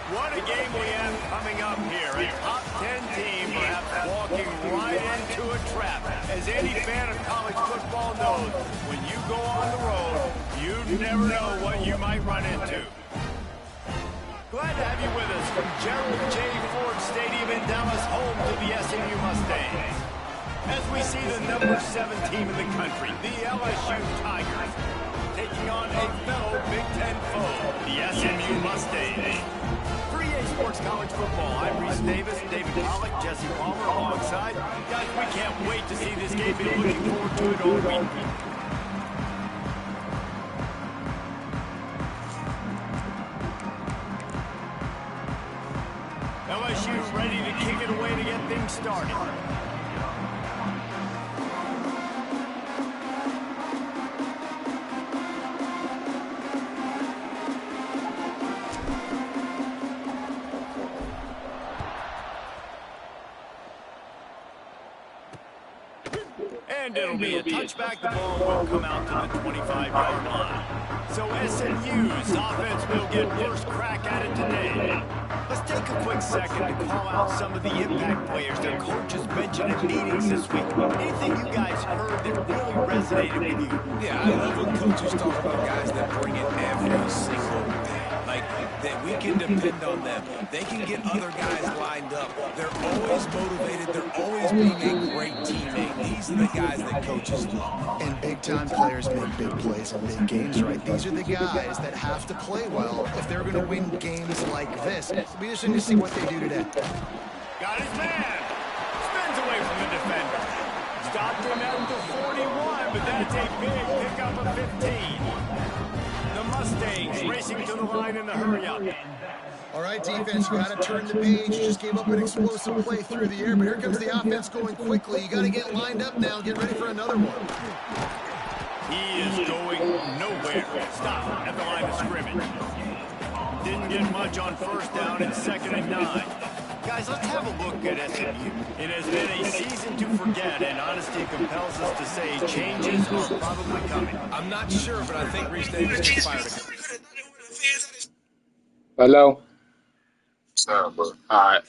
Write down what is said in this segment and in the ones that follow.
What a game we have coming up here. A top 10 team perhaps walking right into a trap. As any fan of college football knows, when you go on the road, you never know what you might run into. Glad to have you with us from Gerald J. Ford Stadium in Dallas, home to the SMU Mustangs. As we see the number 7 team in the country, the LSU Tigers, taking on a fellow Big Ten foe, the SMU Mustangs. 3A Sports College Football. I'm Reese Davis, David Pollack, Jesse Palmer alongside. Guys, we can't wait to see this game. Been looking forward to it all week. LSU ready to kick it away to get things started. And it'll be a touchback. The ball will come out to the 25-yard line. So SMU's offense will get first crack at it today. Let's take a quick second to call out some of the impact players their coaches mentioned in meetings this week. Anything you guys heard that really resonated with you? Yeah, I love when coaches talk about guys that bring it every single day. Like, that we can depend on them. They can get other guys lined up. They're always motivated. They're always being a great teammate. These are the guys that coaches love. And big-time players make big plays in big games, right? These are the guys that have to play well if they're going to win games like this. We just need to see what they do today. Got his man. Spins away from the defender. Stopped him at the 41, but that's a big pickup of 15. The Mustangs racing to the line in the hurry-up. All right, defense, you got to turn the page. You just gave up an explosive play through the air, but here comes the offense going quickly. You got to get lined up now and get ready for another one. He is going nowhere. Stop at the line of scrimmage. Didn't get much on first down and 2nd and 9. Guys, let's have a look at SMU. It has been a season to forget, and honesty compels us to say changes are probably coming. I'm not sure, but I think Reese Davis can fire it. Hello? All right.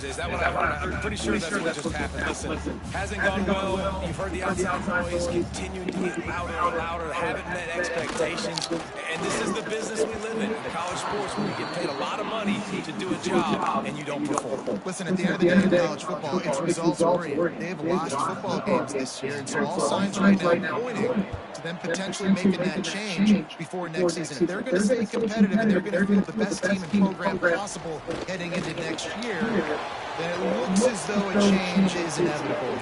Is that what I heard? I'm pretty sure that's what just happened. Listen, hasn't gone well. You've heard the outside noise continuing to get louder and louder. Haven't met expectations. And this is the business we live in college sports, where we get paid a lot of money to do a job, and you don't perform. Listen, at the end of the day in college football, it's results-oriented. They have lost football games this year, and so all signs right now pointing to them potentially making that change before next season. If they're going to stay competitive and they're going to field the best team and program possible heading into next year, then it looks as though a change is inevitable.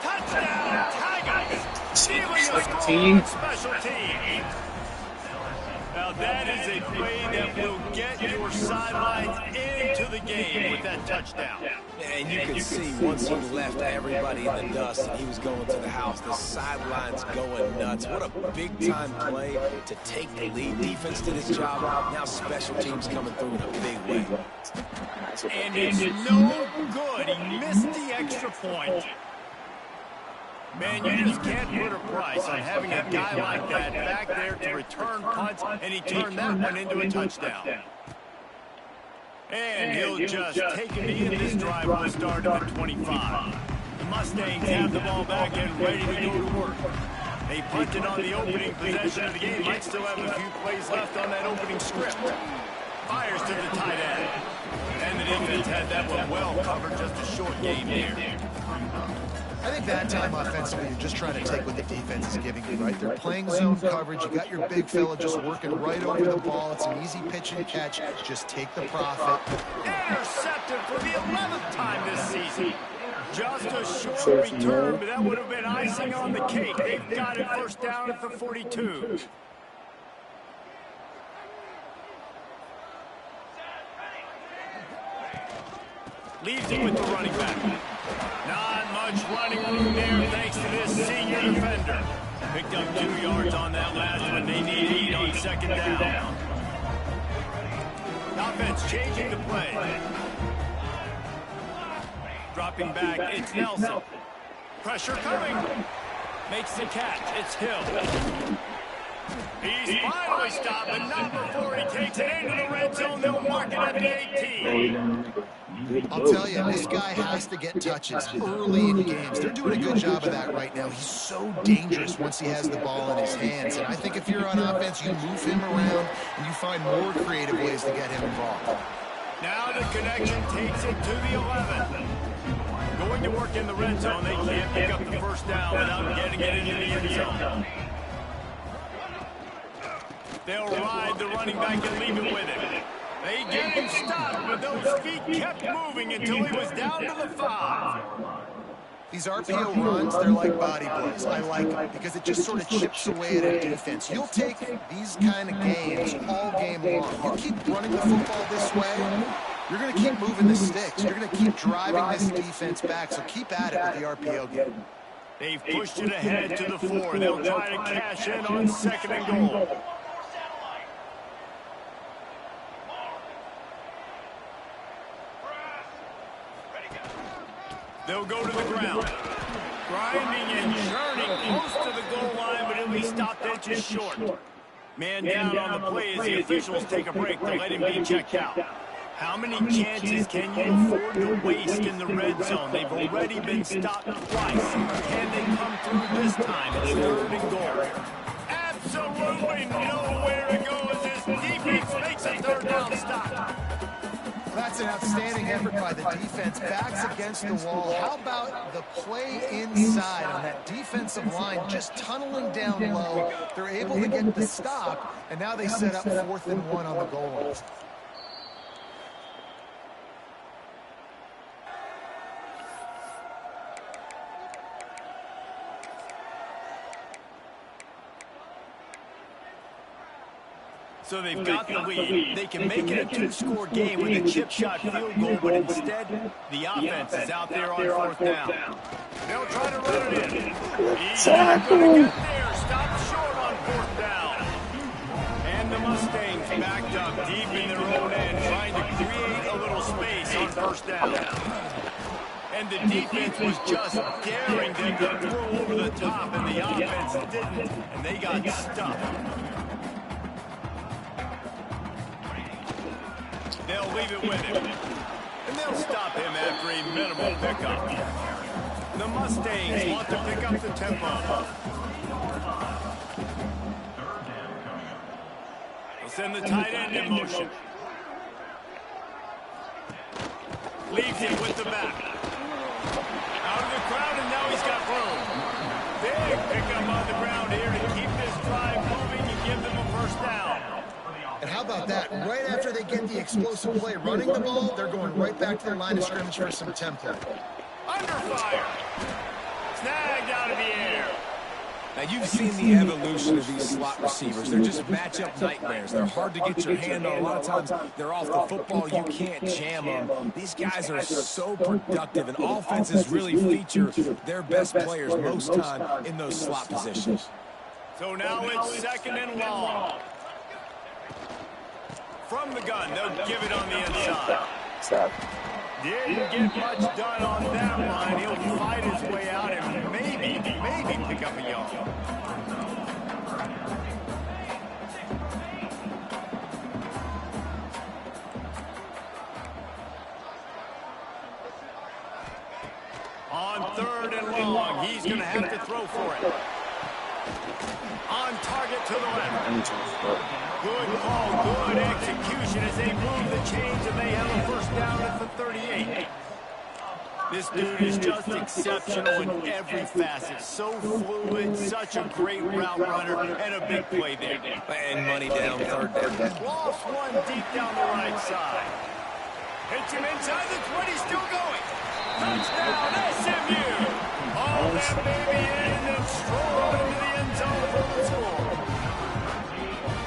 Touchdown, Tigers! sealing a score 17. on special teams. Now that is a play that will get your sidelines into the game with that touchdown. And you could see once he left everybody in the dust and he was going to the house, the sidelines going nuts. What a big-time play to take the lead. Defense did his job. Now special teams coming through in a big way. And it's no good. He missed the extra point. Man, you just can't put a price on having a guy like that back there to return punts, and he turned that one into a touchdown. And he'll just take a knee, and this drive will start at 25. The Mustangs have the ball back and ready to go to work. They punted on the opening possession of the game. Might still have a few plays left on that opening script. Fires to the tight end. And the defense had that one well covered, just a short game there. I think that time offensively, you're just trying to take what the defense is giving you, right? They're playing zone coverage. You got your big fella just working right over the ball. It's an easy pitch and catch. Just take the profit. Intercepted for the 11th time this season. Just a short return, but that would have been icing on the cake. They've got it first down at the 42. Leaves it with the running back. Not much running room there thanks to this senior defender. Picked up 2 yards on that last one. They need 8 on second down. Offense changing the play. Dropping back, it's Nelson. Pressure coming. Makes the catch, it's Hill. He's finally stopped, but not before he takes it into the red zone. They'll mark it at the 18. I'll tell you, this guy has to get touches early in games. They're doing a good job of that right now. He's so dangerous once he has the ball in his hands. And I think if you're on offense, you move him around and you find more creative ways to get him involved. Now the connection takes it to the 11. Going to work in the red zone. They can't pick up the first down without getting it into the end zone. They'll ride the running back and leave it with him. They get him stopped, but those feet kept moving until he was down to the 5. These RPO runs, they're like body blows. I like them because it just sort of chips away at a defense. You'll take these kind of games all game long. You keep running the football this way, you're going to keep moving the sticks. You're going to keep driving this defense back, so keep at it with the RPO game. They've pushed it ahead to the 4. They'll try to cash in on second and goal. They'll go to the ground. Grinding and churning close to the goal line, but he'll be stopped inches short. Man down on the play as the officials take a break to let him be checked out. How many chances can you afford to waste in the red zone? They've already been stopped twice. Can they come through this time? It's third and goal. Absolutely nowhere to go as this defense makes a third down stop. That's an outstanding effort by the defense. Backs against the wall. How about the play inside on that defensive line, just tunneling down low. They're able to get the stop, and now they set up 4th and 1 on the goal line. So they've got the lead. They can make it a 2-score game with a chip shot field goal, but instead, the offense is out there on 4th down. They'll try to run it in. He's not going to get there. Stopped short on 4th down. And the Mustangs backed up deep in their own end, trying to create a little space on 1st down. And the defense was just daring them to throw over the top, and the offense didn't, and they got stuffed. They'll leave it with him. And they'll stop him after a minimal pickup. The Mustangs want to pick up the tempo. They'll send the tight end in motion. Leaves it with the back. Out of the crowd, and now he's got room. Big pickup on the ground here to keep this drive moving and give them a first down. And how about that? Right after they get the explosive play running the ball, they're going right back to their line of scrimmage for some tempo. Under fire. Snagged out of the air. Now, you've seen the evolution of these slot receivers. They're just matchup nightmares. They're hard to get your hand on. A lot of times, they're off the football. You can't jam them. These guys are so productive, and offenses really feature their best players most time in those slot positions. So now it's 2nd and long. From the gun, they'll give it on the inside. Didn't get much done on that line. He'll fight his way out and maybe pick up a yard. On 3rd and long, he's going to have to throw for it. On target to the left. Good call, good execution as they move the chains and they have a first down at the 38. This dude is just exceptional in every facet. So fluid, such a great route runner, and a big play there. And money down, 3rd down. Lost one deep down the right side. Hits him inside the 20, still going. Touchdown, SMU. All that baby in and then stroll into the end zone for the score.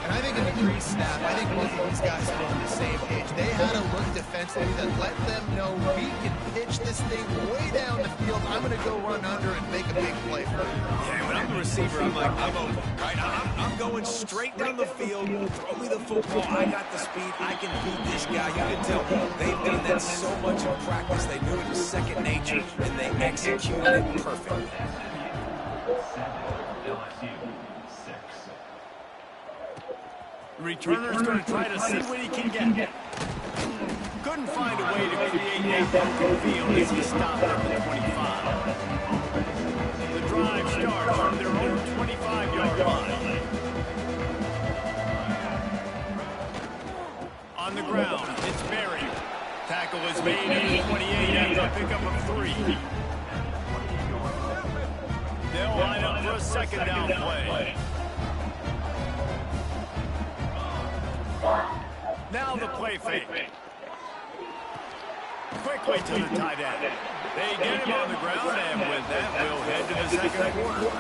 And I think in the Grease snap, I think both of these guys are on the same page. They had a look defensively that let them know we can pitch this thing way down the field. I'm going to go run under and make a big play for you. Yeah, when I'm the receiver, I'm like, I'm open, right? I'm going straight down the field. Throw me the football. I got the speed. I can beat this guy. You can tell they've done that so much in practice. They knew it was second nature, and they executed it perfectly. The returner's going to try to see what he can get. Couldn't find a way to create that open field as he stopped at the 25. The drive starts from their own 25-yard line. On the ground, it's Berry. Tackle is made at the 28 after a pickup of 3. They'll line up for a 2nd down play. Now the play fake. Quickly to the tight end. They get him on the ground, and with that, we'll head to the 2nd quarter.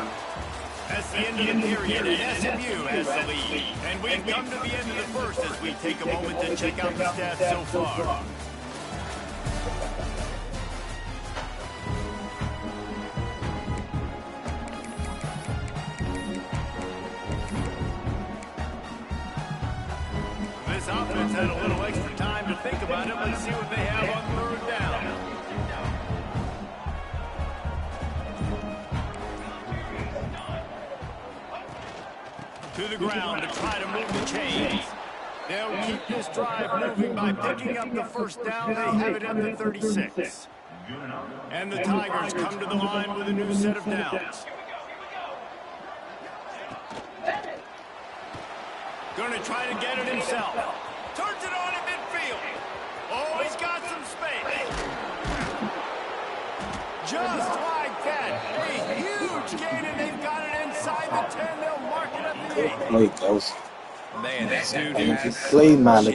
That's the end of the period, and SMU has the lead. And we've come to the end of the first as we take a moment to check out the stats so far. This offense had a little extra time to think about it. Let's see what they have on 3rd down. To the ground to try to move the chains. They'll keep this drive moving by picking up the first down. They have it at the 36. And the Tigers come to the line with a new set of downs. Going to try to get it himself. Turns it on in midfield. Oh, he's got some space. Just like that. A huge gain, and they've got it inside the 10. They'll mark it at the 8. Wait, that was... Man, that dude has play man run the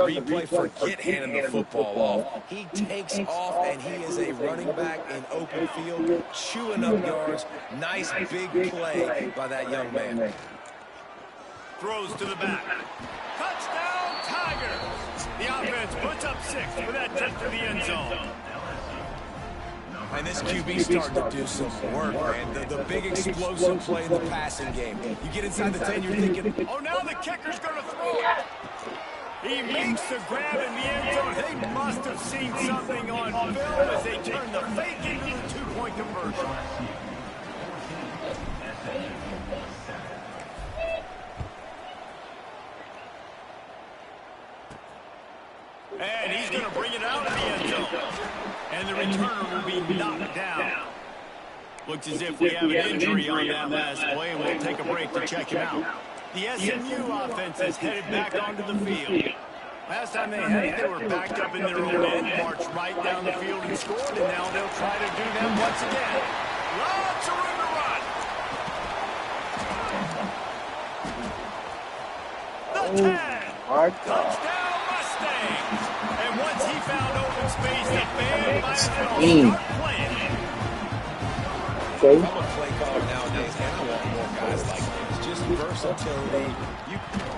replay, forget handing the football off. He takes off, and he is a running back in open field, chewing up yards. Nice big play by that young man. Throws to the back. Touchdown, Tigers! The offense puts up 6 with that trip to the end zone. And this QB starting to do some work, man. The big explosive play in the passing game. You get inside the 10, you're thinking, oh, now the kicker's going to throw it. He makes the grab in the end zone. They must have seen something on film as they turn the fake into the 2-point conversion. And he's going to bring it out of the end zone. And the returner will be knocked down. Looks as if we have an injury on that last play, and we'll take a break to check him out. The SMU offense is headed back onto the field. Last time they had it, they were backed up in their own end, marched right down the field and scored, and now they'll try to do that once again. Lots of room to run. The 10. Touchdown Mustangs. And once he found open space, the band might as well start playing. I'm a play caller nowadays, and I want guys like him. Just versatility.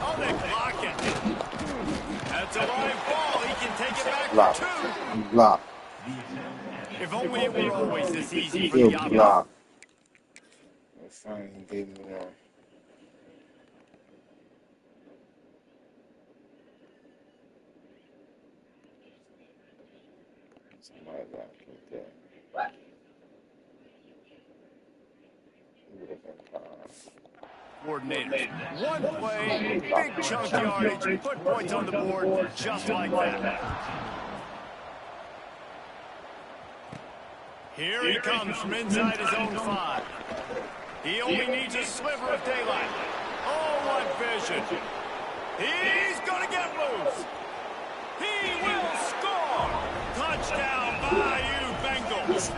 Oh, they block it. That's a live ball. He can take it back Block. for 2. Block. If only it were always this easy for Good the offense. block. They finally gave me that. Somebody got like that. He would have been fine. Coordinated. One play, big chunk yardage, put points on the board just like that. Here he comes from inside his own 5. He only needs a sliver of daylight. Oh, what vision. He's going to get loose. He will score. Touchdown, Bayou Bengals.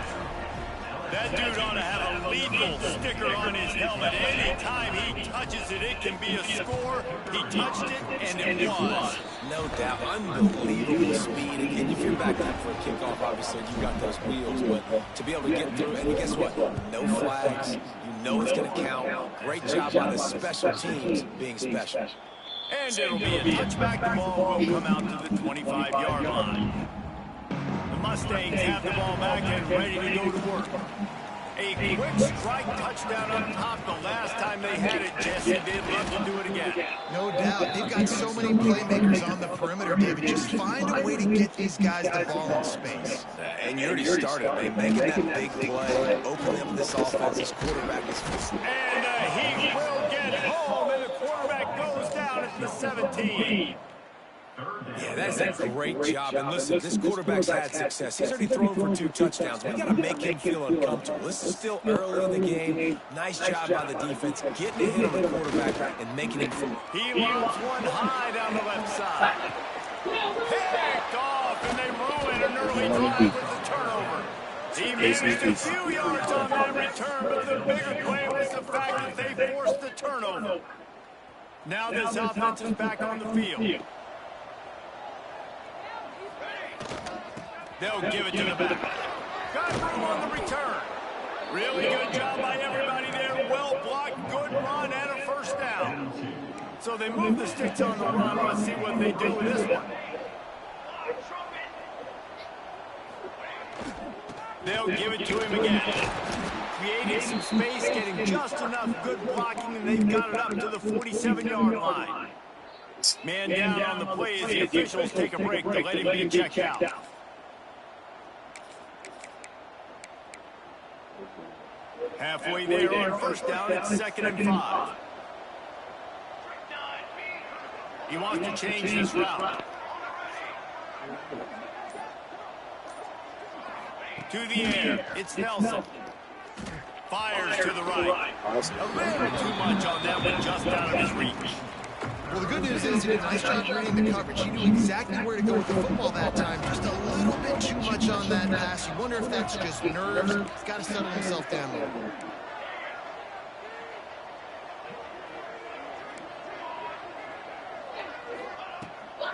That dude ought to have a lethal sticker on his helmet. Anytime he touches it, it can be a score. He touched it, and it was. No doubt. Unbelievable speed. And if you're back there for a kickoff, obviously you got those wheels. But to be able to get through, and guess what? No flags. You know it's going to count. Great job by the special teams being special. And it'll be a touchback. The ball will come out to the 25-yard line. The Mustangs have the ball back and ready to go to work. A quick strike touchdown on top the last time they had it, Jesse. They'd love to do it again. No doubt. They've got so many playmakers on the perimeter, David. Just find a way to get these guys the ball in space. And you already started, man, making that big play, opening up this offense. This quarterback is... And he will get home, and the quarterback goes down at the 17. Yeah, that's a great job. And listen, this quarterback's had success. He's already thrown for 2 touchdowns. We got to make him feel uncomfortable. This is still early in the game. Nice job by the defense, getting a hit on the quarterback and making him feel. He lobs one high down the left side. Picked off, and they ruin an early drive with the turnover. He managed a few yards on that return, but the bigger play was the fact that they forced the turnover. Now this offense is back on the field. They'll give it to the back. Got room on the return. Really good job by everybody there. Well blocked, good run, and a first down. So they move the sticks on the run. Let's see what they do with this one. They'll give it to him again. Creating some space, getting just enough good blocking, and they've got it up to the 47-yard line. Man down on the play as the officials take a break to let him be checked out. Halfway there on first down, it's 2nd and 5. He wants to change this route. To the air, it's Nelson. Fires to the right. A little too much on that one, just out of his reach. Well, the good news is he did a nice job reading the coverage. He knew exactly where to go with the football that time. Just a little bit too much on that pass. You wonder if that's just nerves. He's got to settle himself down a little bit.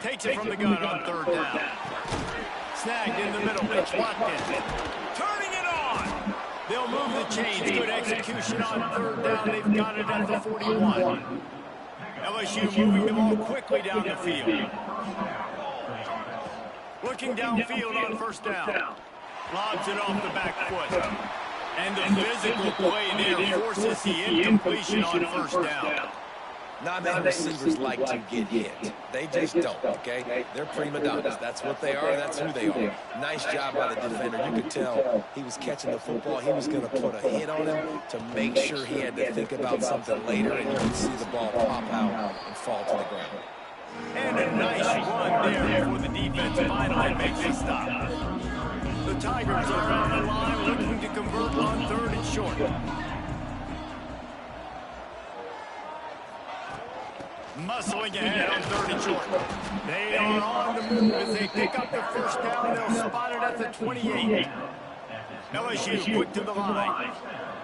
Takes it from the gun on 3rd down. Snagged in the middle. It's Watkins. Turning it on. They'll move the chains. Good execution on 3rd down. They've got it at the 41. LSU moving the ball quickly down the field. Looking downfield on 1st down. Lobs it off the back foot. And the physical play there forces the incompletion on 1st down. Not many receivers like to get hit. They just don't, okay? They're prima donnas. That's what they are. That's who they are. Nice job by the defender. You could tell he was catching the football. He was going to put a hit on him to make sure he had to think about something later, and you can see the ball pop out and fall to the ground. And a nice run there before the defense finally makes a stop. The Tigers are on the line looking to convert on 3rd and short. Muscling ahead on 3rd and short. They are on the move as they pick up the 1st down. They'll spot it at the 28. LSU quick to the line.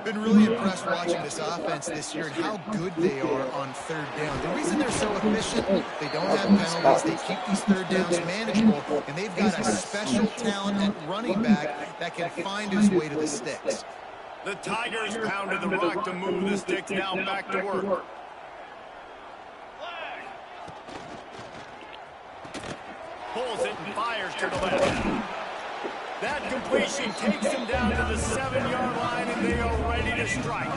Been really impressed watching this offense this year and how good they are on 3rd down. The reason they're so efficient, they don't have penalties. They keep these 3rd downs manageable, and they've got a special talent at running back that can find his way to the sticks. The Tigers pounded the rock to move the sticks now back to work. Pulls it and fires to the left. That completion takes him down to the 7-yard line, and they are ready to strike.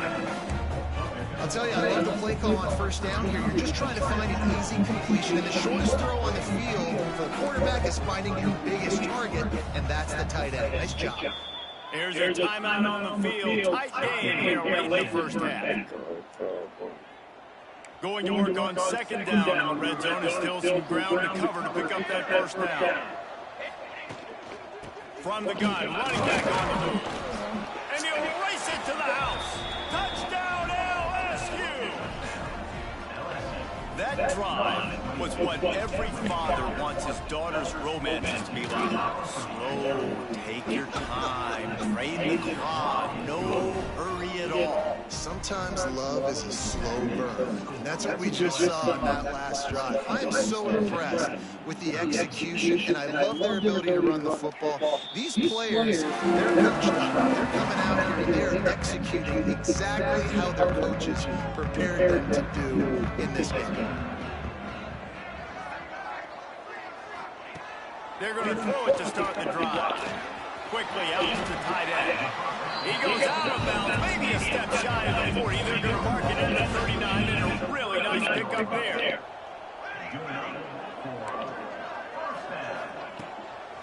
I'll tell you, I love the play call on first down here. You're just trying to find an easy completion, and the shortest throw on the field for the quarterback is finding your biggest target, and that's the tight end. Nice job. Here's a timeout on the field. Tight game here late in the first half. Going to work on second down in the red zone is still some ground to cover to pick up that first down. From the gun, running back on the move. And he'll race it to the house. Touchdown, LSU! That drive was what every father wants his daughter's romances to be like. Slow, take your time, train the clock, no hurry at all. Sometimes love is a slow burn, and that's what we just saw in that last drive. I am so impressed with the execution, and I love their ability to run the football. These players, they're coached up. They're coming out here and they're executing exactly how their coaches prepared them to do in this game. They're going to throw it to start the drive. Quickly out to tight end. He goes out of bounds, maybe a step shy of the 40. They're going to mark it into 39, and a really nice pickup there.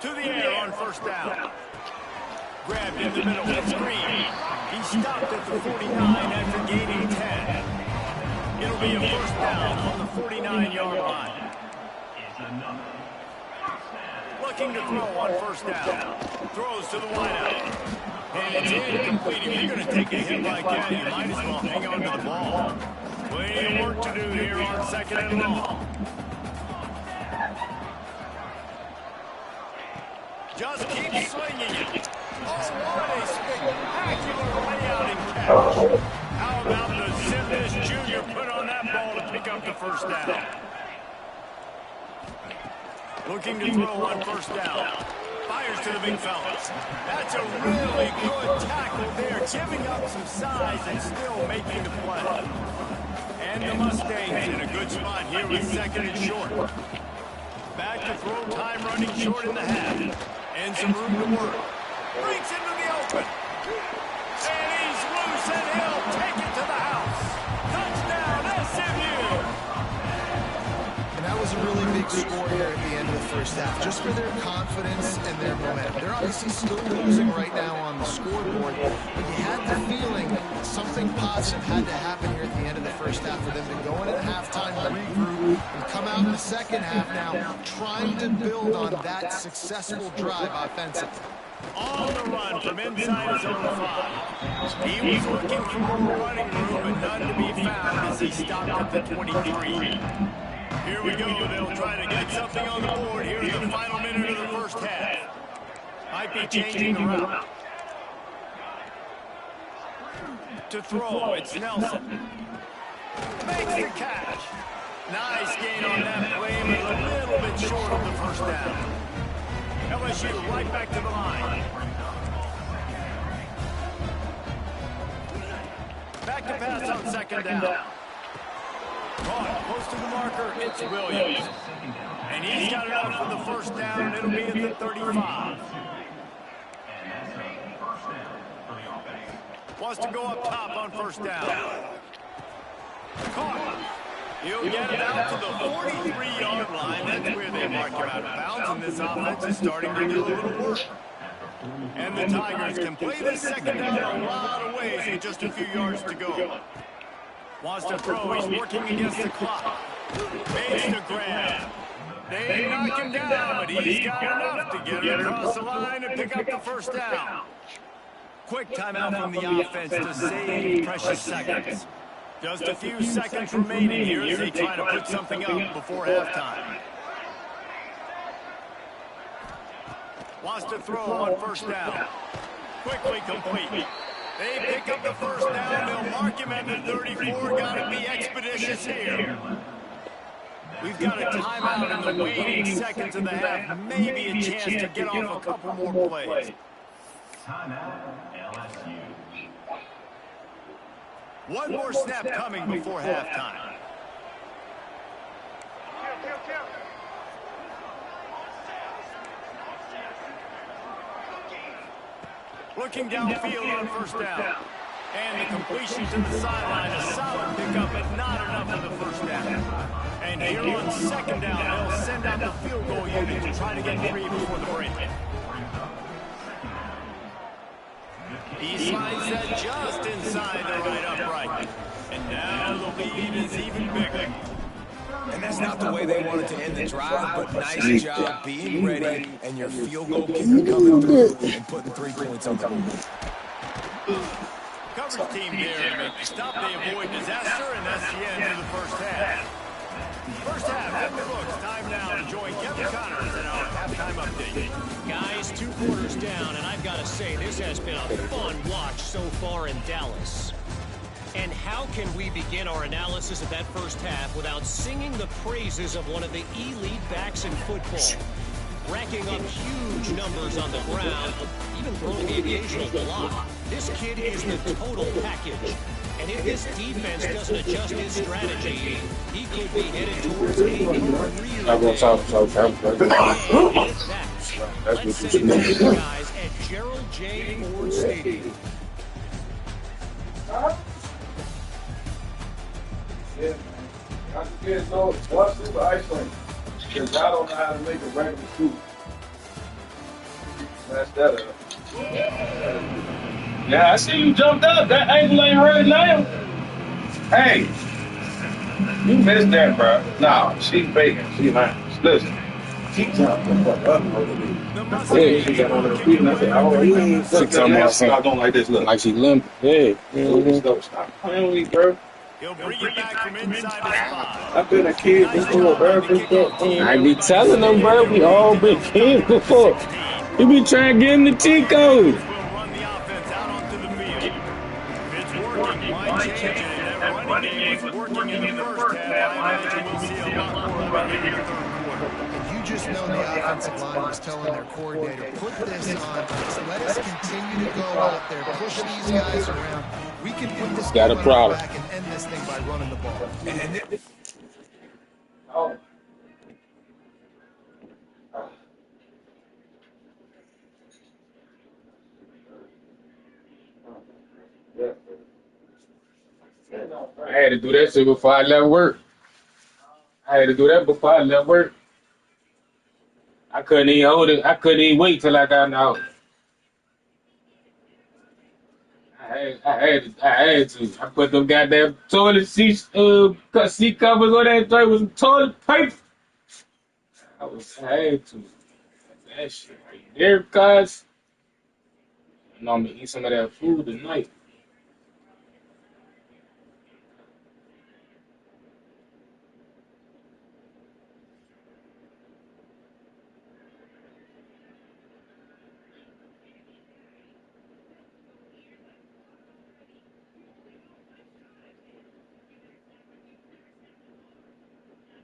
To the air on first down. Grabbed in the middle, it's Green. He stopped at the 49 after gaining 10. It'll be a first down on the 49-yard line. Looking to throw on first down. Throws to the wideout. And it's incomplete. If you're going to take a hit like that, you might as well hang on to the ball. Plenty of work to do here on second and long. Just keep swinging it. Oh, what a spectacular layout and catch. How about the Simmons Jr. put on that ball to pick up the first down? Looking to throw on first down. Fires to the big fellas. That's a really good tackle there, giving up some size and still making the play. And the Mustangs in a good spot here with second and short. Back to throw time, running short in the half. And some room to work. Breaks into the open. And he's loose, and he'll take it to the house. Touchdown, SMU! And that was a really big score here at the end of the first half, just for their confidence and their momentum. They're obviously still losing right now on the scoreboard, but you had the feeling something positive had to happen here at the end of the first half for them to go in at halftime, regroup, and come out in the second half now trying to build on that successful drive offensively. On the run from inside his own 5. He was looking for more running room, but none to be found as he stopped at the 23. Here we go. They'll try to get something on the board here in the final minute of the first half. Might be changing the route. To throw, it's Nelson. Makes the catch. Nice gain on that play, but a little bit short of the first down. LSU right back to the line. Back to pass on second down. Caught close to the marker, it's Williams. And he's got enough for the first down. It'll be at the 35. Wants to go up top on first down. Caught. He'll get it out to the 43-yard line. That's where they mark him out of bounds, and this offense is starting to do a little work. And the Tigers can play this second down a lot of ways with just a few yards to go. Wants to throw. He's working against the clock. Makes the grab. They knock him down, but he's got enough to get it across the line and pick up the first down. Quick timeout from the offense to save precious seconds. Just a few seconds remaining here as they try to put something up before halftime. Wants to throw on first down. Quickly complete. They pick up the first down. They'll mark him at the 34. Got to be expeditious here. We've got a timeout in the waning seconds of the half. Maybe a chance to get off a couple more plays. Timeout, LSU. One more snap coming before halftime. Looking downfield on first down. And the completion to the sideline, a solid pickup, but not enough for the first down. And here on second down, they'll send out the field goal unit to try to get 3 before the break. He slides that just inside the right upright. And now the lead is even bigger. And that's not the way they wanted to end the drive, but nice job being ready, and your field goal kicker coming through and putting 3 points on the board. Coverage team there to make the stop. They avoid disaster, and that's the end of the first half. First half in the books. Time now to join Kevin Connors in our halftime update. Guys, 2 quarters down, and I've got to say, this has been a fun watch so far in Dallas. And how can we begin our analysis of that first half without singing the praises of one of the elite backs in football? Racking up huge numbers on the ground, even throwing the occasional block. This kid is the total package. And if this defense doesn't adjust his strategy, he could be headed towards a career Let's send it to the guys at Gerald J. Ford Stadium. Yeah, man. I can get one scoop of ice cream. Because I don't know how to make a regular scoop. Mess that up. Yeah, I see you jumped up. That angle ain't right now. Hey, you missed that, bro. No, she's faking. She lying. Listen, she jumped the fuck up over me. Yeah, she got on her feet and I said, oh, yeah. She start going like this. Look. Like she limp. Yeah. Stop playing with me, bro. He'll bring it back from inside the spot. I've been a kid before, bro. I be telling them, bro, we all been kids before. You be trying to get him the Chico. Will run the offense out onto the field. If it's working, why change it? And that running game was working in the first half. I imagine we'll see a lot more of it in the third quarter. You just know the offensive line was telling their coordinator, put this on us. Let us continue to go out there, push these guys around. We can put this Got a problem. back and end this thing by running the ball. Oh. I had to do that shit before I left work. I had to do that before I left work. I couldn't even hold it. I couldn't even wait till I got out. I had to. I put them goddamn toilet seat covers on that joint with some toilet paper. I had to. That shit right there, guys. I know I'm gonna eat some of that food tonight.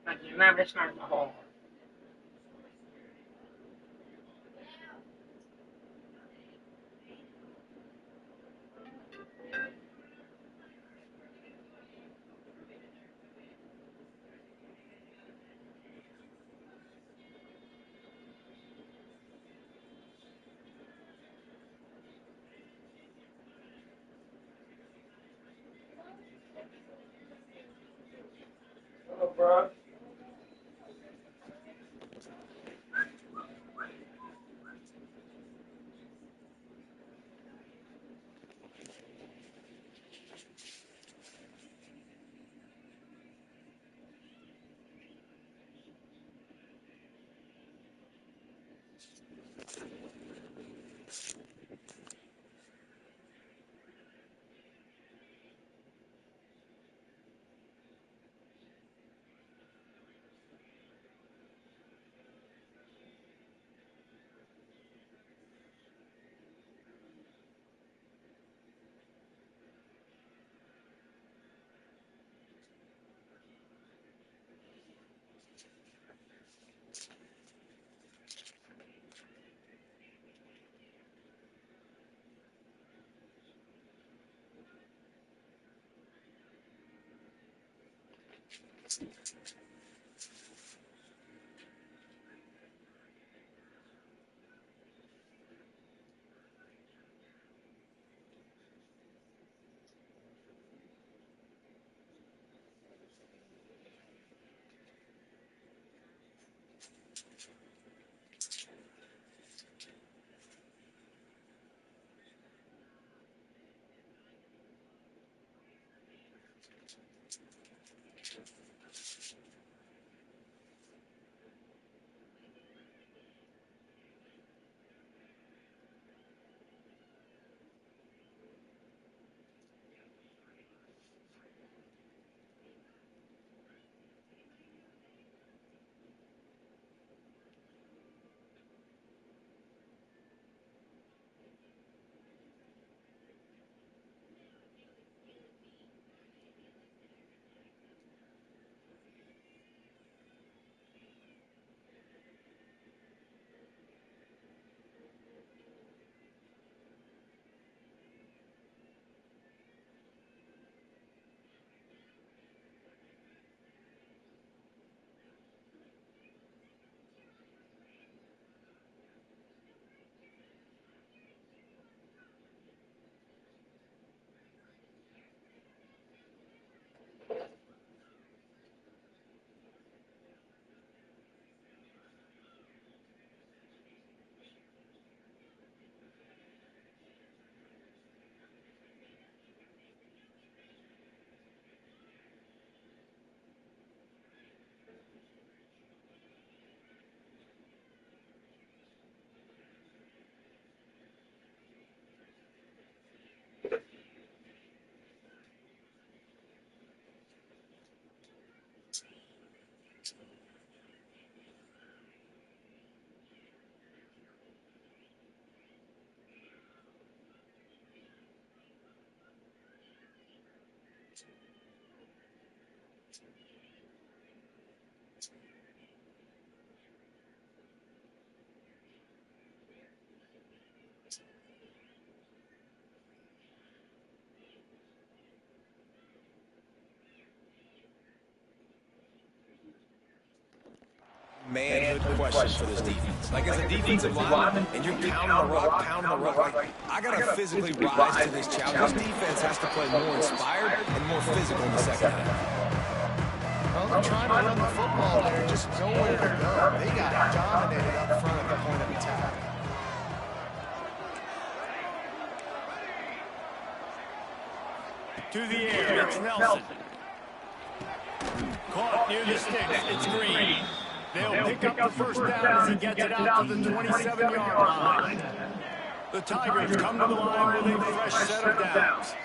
But you never start the hole. Hello, bro. Manhood question for this defense. Like, as a defensive lineman, and you're pounding the rock, like, I got to physically rise to this challenge. This defense has to play more inspired and more physical in the second half. Well, they're trying to run the football there, just nowhere to go. They got dominated up front at the point of attack. To the air, it's Nelson. Caught near the sticks, it's Green. They'll pick up the first down as he gets it out to the 27-yard line. The Tigers come to the line with a fresh set of downs.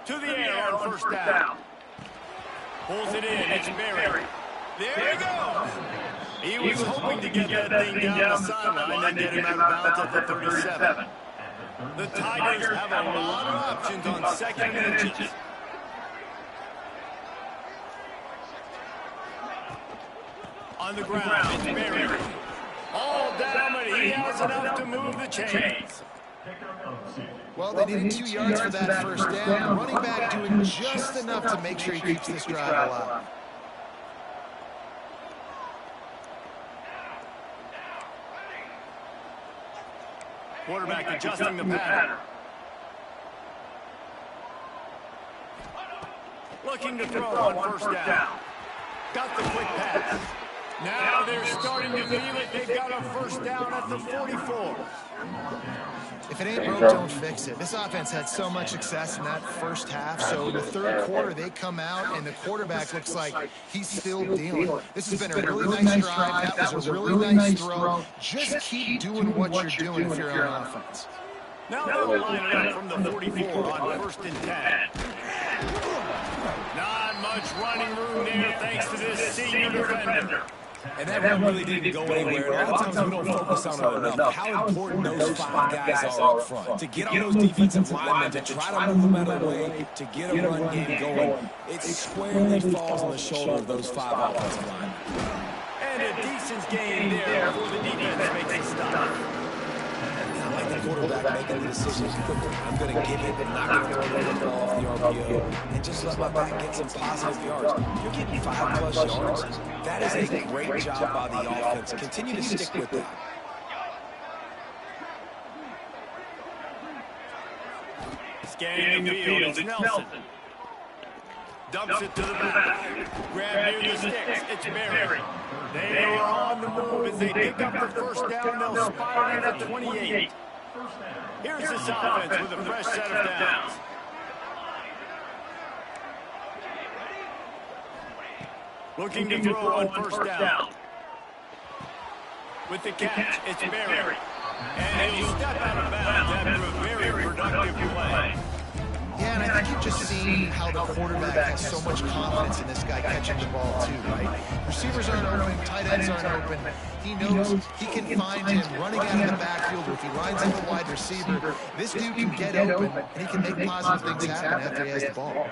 To the air on first down. Pulls it in, it's Berry. There he goes. He was hoping to get that thing down the sideline and get him out of bounds at the 37. The Tigers have a lot of options on second and inches. On the ground, it's Berry. All down, but he has enough to move the chains. Well, they needed 2 yards for that first down. The running back doing just enough to make sure he keeps this drive alive. Quarterback adjusting the pattern. Looking to throw on first down. Got the quick pass. Now they're starting to feel it. They've got a first down at the 44. If it ain't broke, don't fix it. This offense had so much success in that first half, so in the third quarter they come out and the quarterback looks like he's still dealing. This has been a really nice drive. That was a really nice throw. Just keep doing what you're doing if you're on offense. Now they'll line it up from the 44 on first and 10. Not much running room there thanks to this senior defender. And that run really didn't go anywhere. A lot of times we don't focus on it enough. How important those 5 guys are up front. To get on those defensive linemen, to try to move them out of the way, to get a run game going. It squarely falls on the shoulder of those 5 offensive linemen. And a decent game there before the defense makes a stop. I like the quarterback making the decision quickly. I'm going to give it, I'm not going to throw the football off the RPO, and just let my back get some positive yards. You're getting 5+ yards. That is a great job by the offense. Continue to stick with that. Scanning the field, it's Nelson. Dumps it to the back. Grab near the sticks, it's Berry. They are on the move as they pick up the first down. They'll spot it at the 28. Here's this offense with a fresh set of downs. Looking to throw on first down. With the catch, it's Berry. And he'll step out of bounds after a very productive play. Yeah, and I think you've just seen how the quarterback has so much confidence in this guy catching the ball too, right? Receivers aren't open, tight ends aren't open. He knows he can find him running out of the backfield, or if he lines up a wide receiver, this dude can get open, and he can make positive things happen after he has the ball.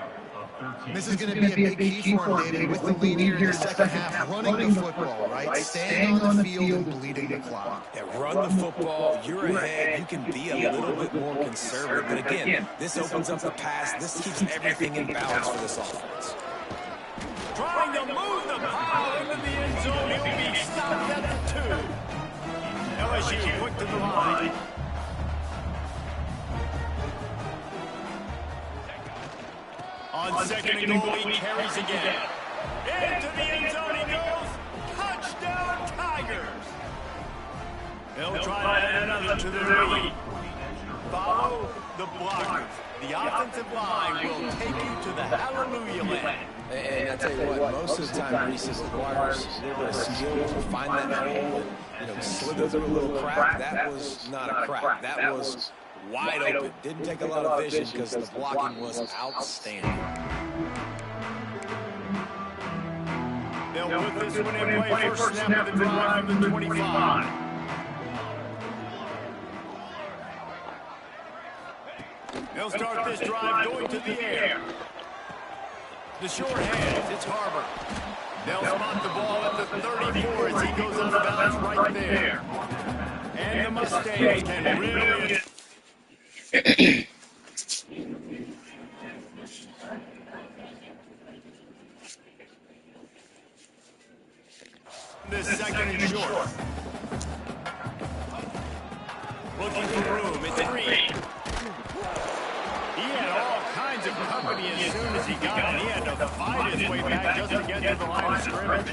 This is going to be a big key for him, David, with the lead here in the second half, running the football, right? Staying on the field and bleeding the clock. Yeah, run the football. You're ahead. You can be a little bit more conservative. But again, this opens up the pass. This keeps everything in balance for this offense. Trying to move the pile into the end zone. He'll be stopped at the 2. LSU quick to the line. On second and goal, he carries again. Into the end zone he goes. Touchdown, Tigers. They'll try to add another to their lead. Follow the blockers. The offensive line will take you to the hallelujah land. And I tell you what, most of the time, Reese, requires a little bit of skill to find that hole and, slither through a little crack. That was not a crack. That was wide open. Didn't take a lot of vision because the blocking was outstanding. They'll put this one in play. First snap of the drive from the 25. They'll start this drive going to the air. The short hands, it's Harbor. They'll spot the ball at the 34 as he goes out of bounds right there. And the Mustangs can really... This second and short. Looking for room, it's Reed. He had all kinds of company as soon as he got it. He had to fight his way back just to get to the line of scrimmage.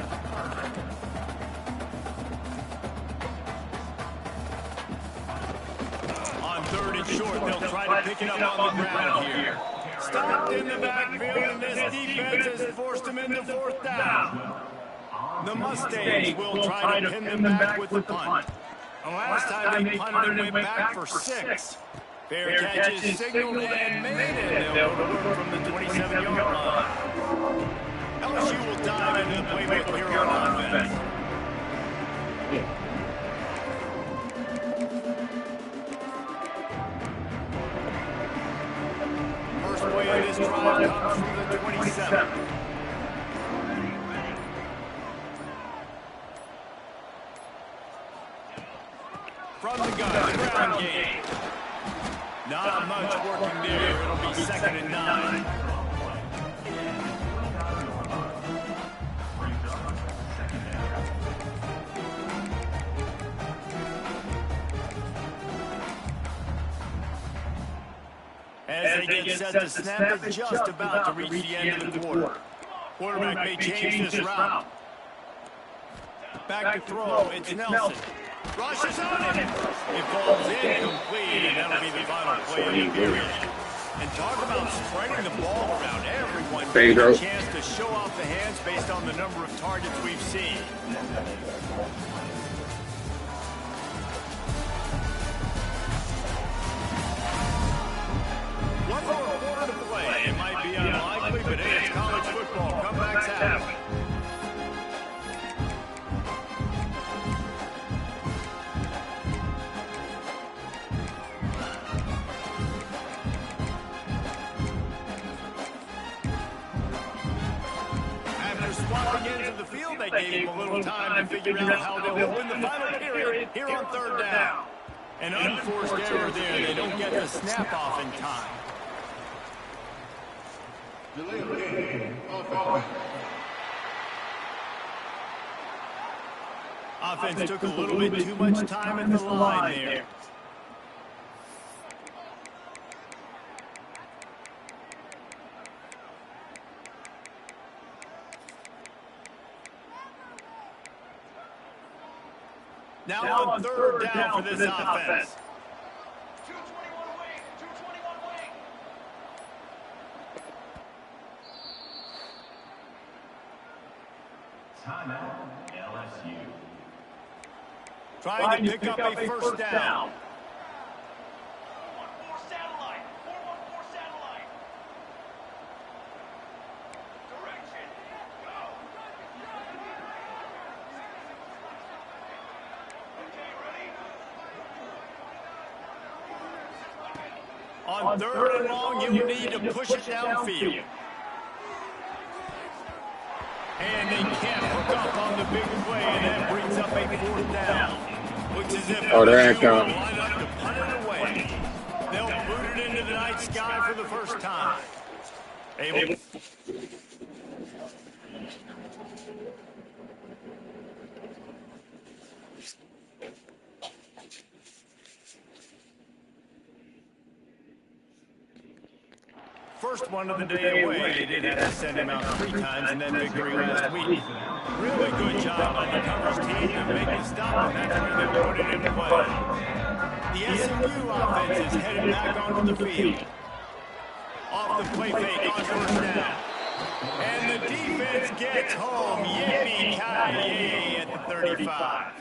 On third and short, they'll try to pick it up on the ground here. Stopped in the backfield, and this defense has forced him into fourth down. The Mustangs will try to pin them back with the punt. The last time they punted and went back for 6. Fair catch is signaled and made, and they'll go to work from the 27-yard line. LSU will dive into the playbook here on offense. First play of this drive comes from the 27. From the gun, ground game. Not much working there. It'll be second and 9. As they get set to snap, they're just about to reach the end of the quarter. Quarterback may change this route. Back to throw, it's Nelson. Rushes on him. It falls incomplete, and that'll be the final play of the period. And talk about spreading the ball around. Everyone gets a chance to show off the hands based on the number of targets we've seen. One more quarter to play. It might be unlikely, but hey, it's college football. Comebacks happen. Swapping into the field, they gave him a little time to figure out how they'll open the final period here on third down. An unforced error there. They don't get the snap off in time. Offense took a little bit too much time at the line there. Now on third down for this offense. 221 away. 221 away. Timeout, LSU. Trying to pick up a first down. 414 satellite. 414 satellite. Direction. Go. Okay, ready? On third and long, you will need to push it downfield. And they can't hook up on the big play, and that brings up a fourth down. Looks as if there it LSU will comes. line up to punt it away. They'll boot it into the night sky for the first time. Able. First one of the day away. They did have to send him out 3 times in that victory last week. Really good job on the coverage team to make the stop, and that's where they put it into play. The SMU offense is headed back onto the field. Off the play fake on first down. And the defense gets home. Yippee-ki-yay at the 35.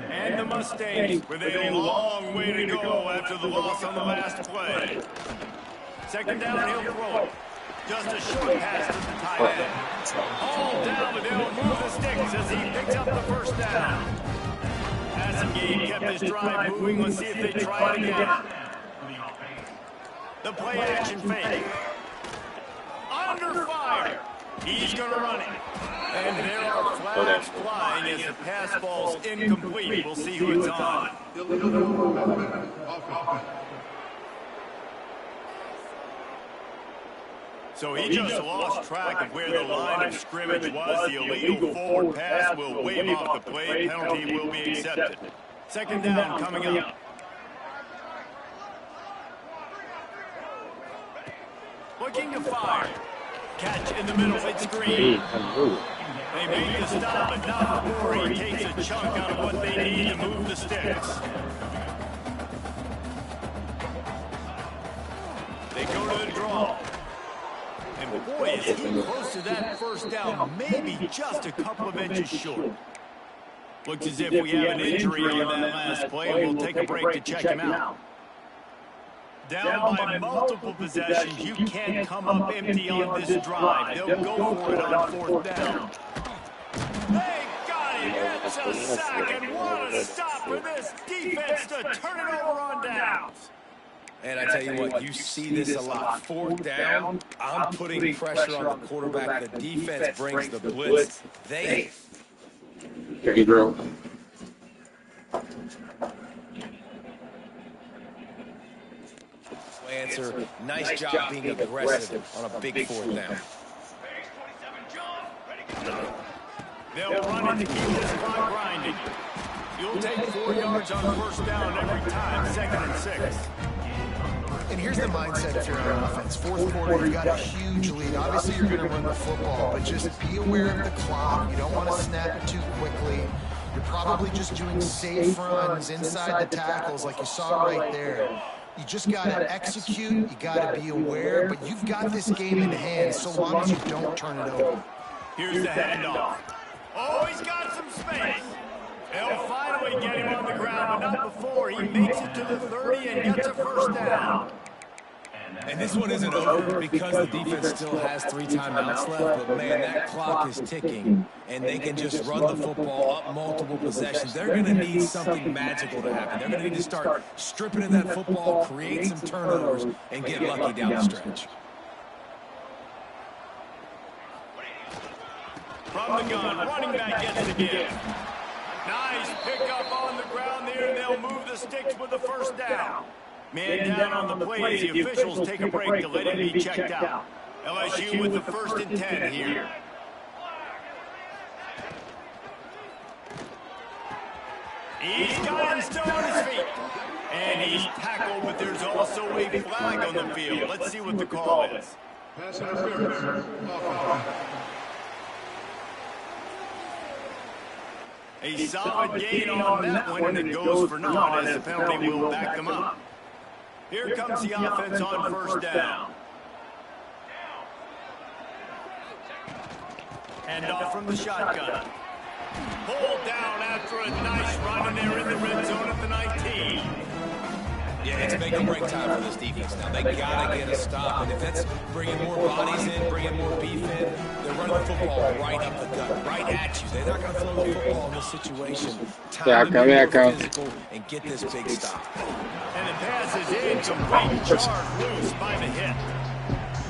And the Mustangs with a long way to go after the loss on the last play. Second down, he'll throw it. Just a short pass to the tight end. All down, but they'll move the sticks as he picks up the first down. Passing game kept his drive moving. Let's see if they try it again. The play action fake. Under fire. He's going to run it. And there are flags flying as the pass falls incomplete. We'll see who it's on. So he just lost track of where the line of scrimmage was. The illegal forward pass will wave off the play. Penalty will be accepted. Second down coming up. Looking to fire. Catch in the middle, it's screen. They made the stop, but not before he takes a chunk out of what they need to move the sticks. They go to the draw. And boy, is he close to that first down, maybe just a couple of inches short. Looks as if we have an injury on that last play, and we'll take a break to check him out. Down by multiple possessions, you can't come up empty on this drive. They'll go for it on fourth down. They got it. It's a sack, and what a stop for this defense to turn it over on downs. And I tell you what, you see this a lot. Fourth down, I'm putting pressure on the quarterback. The defense brings the blitz. They... Okay, Drew. Answer. Nice job being aggressive on a big fourth down. They'll run it to keep this clock grinding. You'll take 4 yards on first down every time, 2nd and 6. And here's the mindset if you're on offense. Fourth quarter, you've got a huge lead. Obviously, you're going to run the football, but just be aware of the clock. You don't want to snap it too quickly. You're probably just doing safe runs inside the tackles like you saw right there. You just got to execute. You got to be aware, but you've got this game in hand so long as you don't turn it over. Here's the handoff. Oh, he's got some space. They'll finally get him on the ground, but not before he makes it to the 30 and gets a first down. And this one isn't over because the defense still has 3 timeouts left, but man, that clock is ticking, and they can just run the football up multiple possessions. They're going to need something magical to happen. They're going to need to start stripping in that football, create some turnovers, and get lucky down the stretch. From the gun, running back gets the give. Nice pickup on the ground there, and they'll move the sticks with the first down. Man down on the play as the officials take a break to let him be checked out. LSU with the 1st and 10 here. He's got him still on his feet. And he's tackled, but there's also a flag on the field. Let's see what the call is. Pass interference. A solid gain on that one, and it goes for naught as the penalty will back them up. Here comes the offense on 1st down. And off from the shotgun. Pulled down after a nice run, and they're in the red zone at the 19. Yeah, it's make or break time for this defense now. They gotta get a stop, and if that's bringing more bodies in, bringing more beef in, they're running the football right up the gut, right at you. They're not gonna throw the football in this situation. Time to be more physical and get this big stop. And the pass is incomplete, jarred loose by the hit.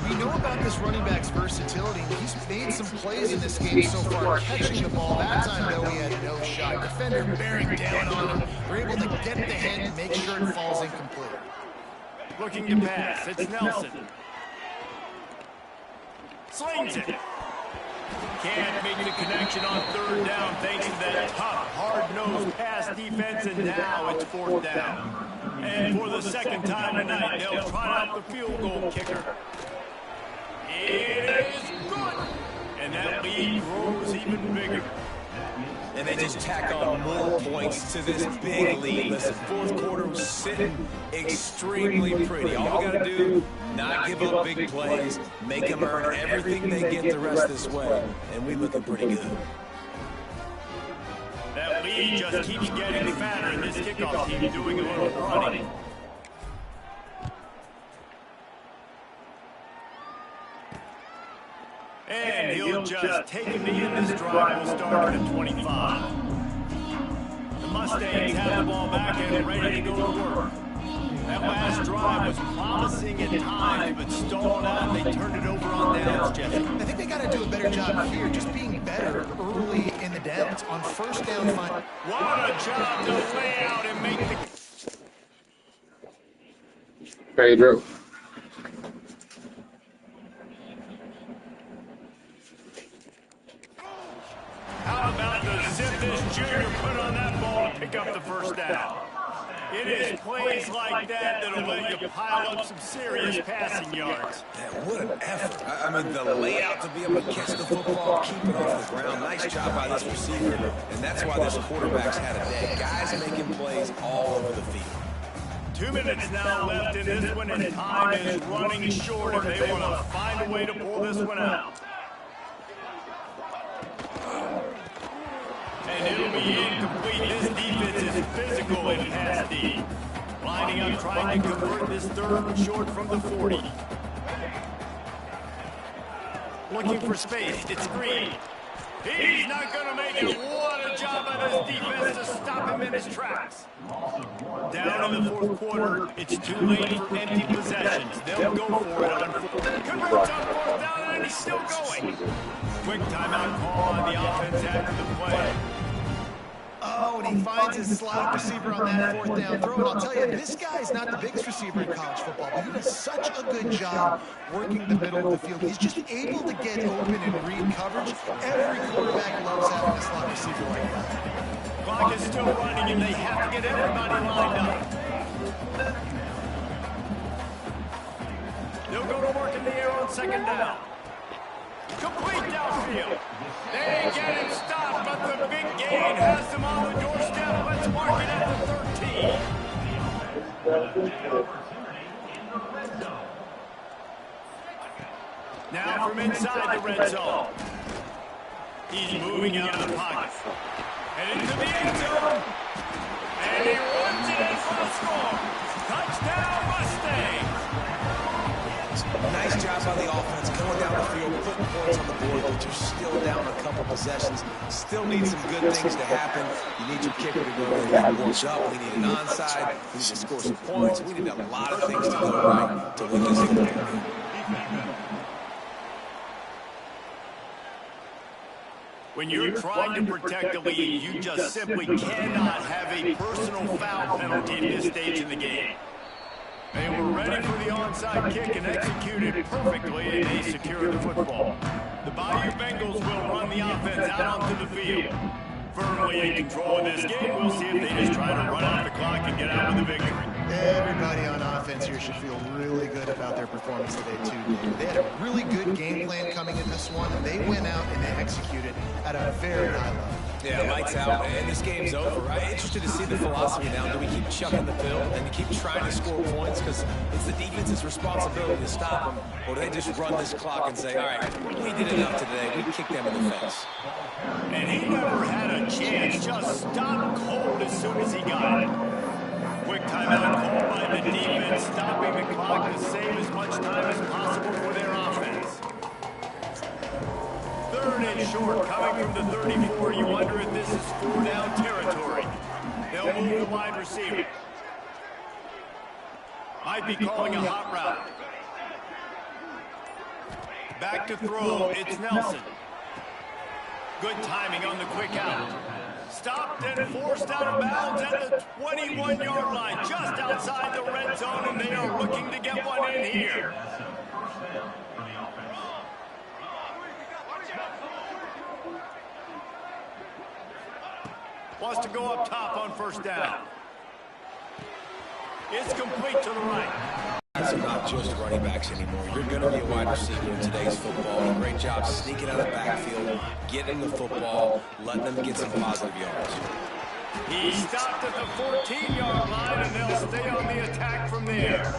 We know about this running back's versatility. He's made some plays in this game so far, catching the ball. That time, though, he had no shot. Defender bearing down on him. They're able to get the hit and make sure it falls incomplete. Looking to pass. It's Nelson. Slings it. Can't make the connection on 3rd down thanks to that tough, hard-nosed pass defense, and now it's 4th down. And for the 2nd time tonight, they'll try out the field goal kicker. It is good. And that lead grows even bigger. And they just tack on more points to this big lead. Listen, 4th quarter was sitting extremely pretty. All we got to do, not give up big plays, make them earn everything they get the rest of this way, and we looking pretty good. That lead just keeps getting fatter, and this kickoff team doing a little running. And he'll just take him to end this drive. We'll start at 25. The Mustangs have the ball back and ready to go to work. That last drive was promising at times, but stalled out, and they turned it over on downs, Jesse. I think they got to do a better job here, just being better early in the downs. On 1st down, fine. What a job to lay out and make the... Pedro. How about the zip this junior put on that ball to pick up the 1st down? It is plays like that that'll let you pile up some serious passing yards. Man, what an effort. I mean, the layout to be able to catch the football, keep it off the ground. Nice job by this receiver, and that's why this quarterback's had a day. Guys making plays all over the field. 2 minutes now left in this one, and time is running short if they want to find a way to pull this one out. And it'll be incomplete. This defense is physical in pass D. Lining up, trying to convert this 3rd and short from the 40. Looking for space. It's Green. He's not going to make it. What a job by this defense to stop him in his tracks. Down in the 4th quarter, it's too late for empty possessions. They'll go for it on 4th. Converts on 4th down, and he's still going. Quick timeout call on the offense after the play. Oh, and he finds his slot receiver on that 4th down throw. And I'll tell you, this guy's not the biggest receiver in college football, but he does such a good job working the middle of the field. He's just able to get open and read coverage. Every quarterback loves having a slot receiver like that. Clock is still running, and they have to get everybody lined up. They'll go to work in the air on 2nd down. Complete downfield. They get him stopped, but the big gain has them on the doorstep. Let's mark it at the 13. Now from inside the red zone. He's moving out of the pocket. And into the end zone. And he runs it in for the score. Touchdown, Mustangs. Nice job by the offense, going down the field, putting points on the board, but you're still down a couple possessions. Still need some good things to happen. You need your kicker to go in and warm up. We need an onside. We need to score some points. We need a lot of things to go right to win this game. When you're trying to protect the lead, you just simply cannot have a personal foul penalty at this stage in the game. They were ready for the onside kick and executed perfectly, and they secured the football. The Bayou Bengals will run the offense out onto the field. Firmly in control of this game, we'll see if they just try to run out the clock and get out with the victory. Everybody on offense here should feel really good about their performance today, too. They had a really good game plan coming in this one, and they went out and they executed at a very high level. Yeah, lights out, and this game's over. I'm interested to see the philosophy now. Do we keep chucking the field and keep trying to score points because it's the defense's responsibility to stop them, or do they just run this clock and say, all right, we did enough today. We kicked them in the face. And he never had a chance. Just stopped cold as soon as he got it. Quick timeout called by the defense, stopping the clock to save as much time as possible for their offense. Third and short, coming from the 34. You wonder if this is 4-down territory. They'll move the wide receiver. Might be calling a hot route. Back to throw, it's Nelson. Good timing on the quick out. Stopped and forced out of bounds at the 21-yard line, just outside the red zone, and they are looking to get one in here. Wants to go up top on first down. It's complete to the right. It's not just running backs anymore. You're going to be a wide receiver in today's football. A great job sneaking out of the backfield, getting the football, letting them get some positive yards. He stopped at the 14-yard line, and they'll stay on the attack from there.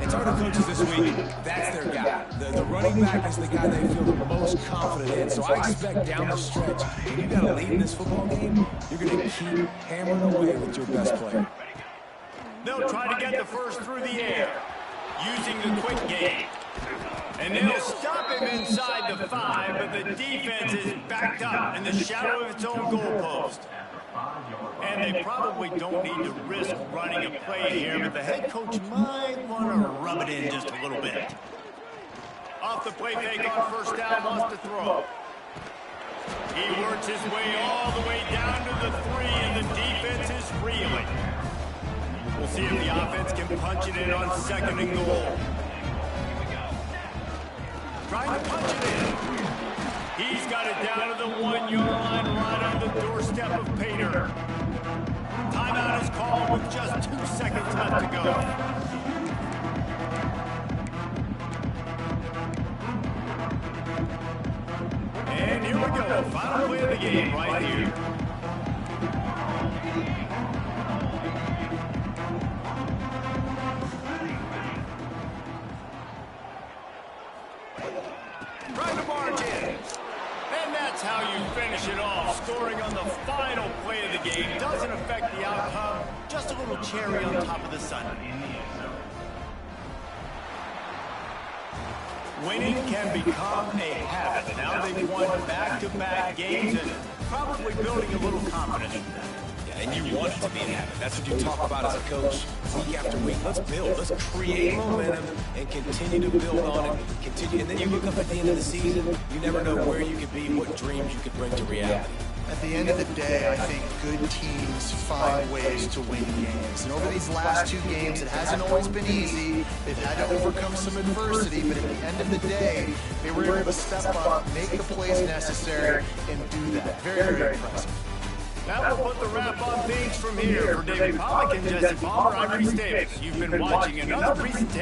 It's our coaches this week. That's their guy. The running back is the guy they feel the most confident in. So I expect down the stretch, when you got to lead in this football game, you're going to keep hammering away with your best player. They'll try to get the first through the air, using the quick game. And they'll stop him inside the 5, but the defense is backed up in the shadow of its own goalpost. And they probably don't need to risk running a play here, but the head coach might want to rub it in just a little bit. Off the play fake on first down, wants to throw. He works his way all the way down to the 3, and the defense is reeling. We'll see if the offense can punch it in on second and goal. Trying to punch it in. He's got it down to the 1-yard line, right on the doorstep of Pater. Timeout is called with just 2 seconds left to go. And here we go. Final play of the game right here. Trying to barge in. And that's how you finish it off. Scoring on the final play of the game doesn't affect the outcome. Just a little cherry on top of the sundae. Winning can become a habit. Now they've won back-to-back games and probably building a little confidence. And you want it to be a habit. That's what you talk about as a coach week after week. Let's build. Let's create momentum and continue to build on it. Continue, and then you look up at the end of the season, you never know where you could be, what dreams you could bring to reality. At the end of the day, I think good teams find ways to win games. And over these last 2 games, it hasn't always been easy. They've had to overcome some adversity, but at the end of the day, they were able to step up, make the plays necessary, and do that. Very, very impressive. That will put the wrap on things from here. For David Pollack and Jesse Palmer, I'm Reese Davis. You've been watching another presentation